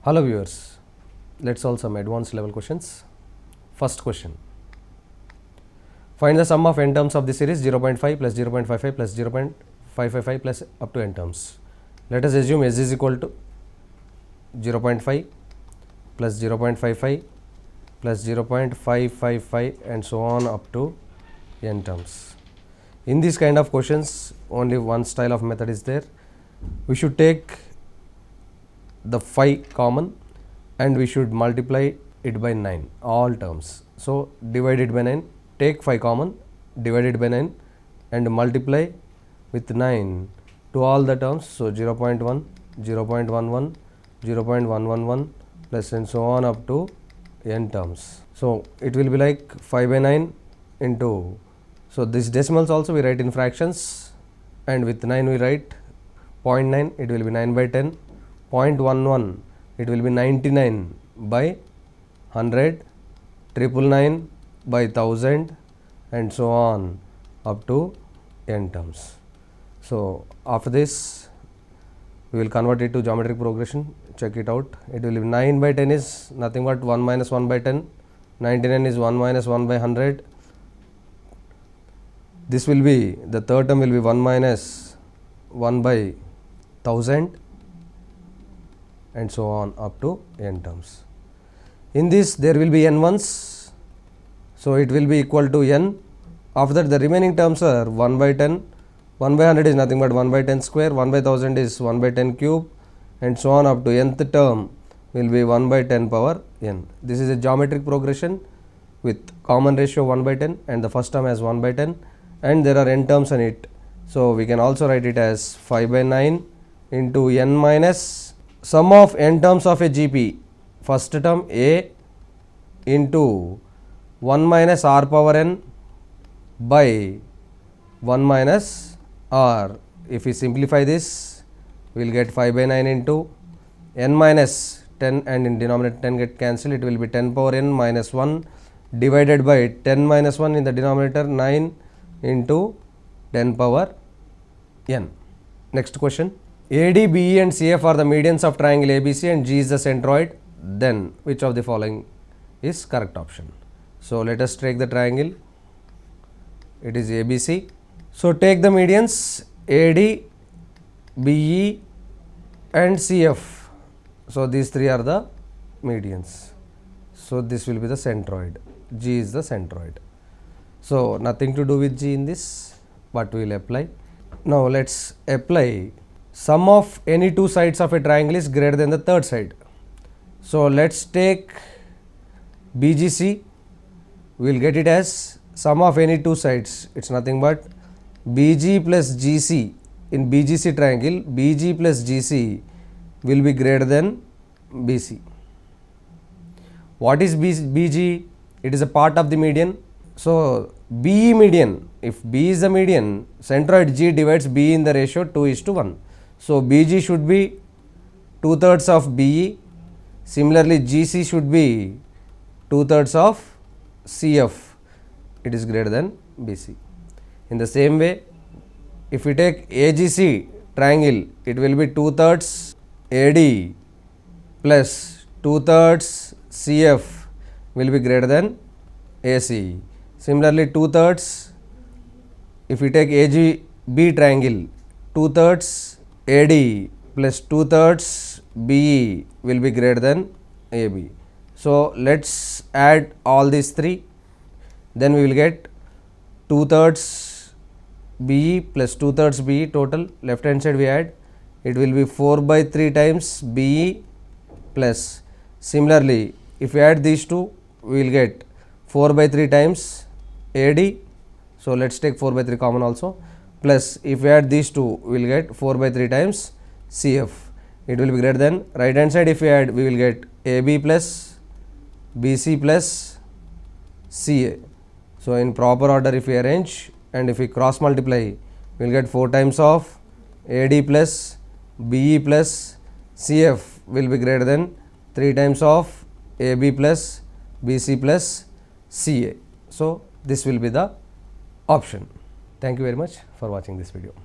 Hello viewers, let's solve some advanced level questions. First question, find the sum of n terms of the series 0.5 plus 0.55 plus 0.555 plus up to n terms. Let us assume s is equal to 0.5 plus 0.55 plus 0.555 and so on up to n terms. In these kind of questions, only one style of method is there. We should take the 5 common and we should multiply it by 9 all terms. So divide it by 9, take 5 common, divide it by 9 and multiply with 9 to all the terms. So 0.1, 0.11, 0.111 plus and so on up to n terms. So it will be like 5 by 9 into, so this decimals also we write in fractions and with 9 we write 0.9, it will be 9 by 10, 0.11 it will be 99 by 100, 999 by 1000 and so on up to n terms. So after this we will convert it to geometric progression, check it out. It will be 9 by 10 is nothing but 1 minus 1 by 10, 99 is 1 minus 1 by 100. This will be, the third term will be 1 minus 1 by 1000 and so on up to n terms. In this there will be n ones, so it will be equal to n. After that the remaining terms are 1 by 10, 1 by 100 is nothing but 1 by 10 square, 1 by 1000 is 1 by 10 cube and so on up to nth term will be 1 by 10 power n. This is a geometric progression with common ratio 1 by 10 and the first term as 1 by 10 and there are n terms in it. So we can also write it as 5 by 9 into n minus sum of n terms of a GP, first term a into 1 minus r power n by 1 minus r. If we simplify this, we will get 5 by 9 into n minus 10 and in denominator 10 get cancelled, it will be 10 power n minus 1 divided by 10 minus 1 in the denominator 9 into 10 power n. Next question. AD, BE and CF are the medians of triangle ABC and G is the centroid, then which of the following is correct option? So let us take the triangle, it is ABC. So take the medians AD, BE and CF. So these three are the medians. So this will be the centroid, G is the centroid. So nothing to do with G in this, but we will apply. Now let's apply sum of any two sides of a triangle is greater than the third side. So let's take BGC, we will get it as sum of any two sides, it is nothing but BG plus GC. In BGC triangle, BG plus GC will be greater than BC. What is BG? It is a part of the median. So BE median, if B is the median, centroid G divides B in the ratio 2:1. So BG should be 2/3 of BE. Similarly, GC should be 2/3 of CF. It is greater than BC. In the same way, if we take AGC triangle, it will be 2/3 AD plus 2/3 CF will be greater than AC. Similarly, 2/3 if we take AGB triangle, 2/3 AD plus 2/3 BE will be greater than AB. So let's add all these three, then we will get 2/3 BE plus 2/3 BE total. Left hand side we add, it will be 4 by 3 times BE plus, similarly if we add these two we will get 4 by 3 times AD. So let's take 4 by 3 common also, plus if we add these two we will get 4 by 3 times CF. It will be greater than, right hand side if we add we will get AB plus BC plus CA. So in proper order if we arrange and if we cross multiply we will get 4 times of AD plus BE plus CF will be greater than 3 times of AB plus BC plus CA. So this will be the option. Thank you very much for watching this video.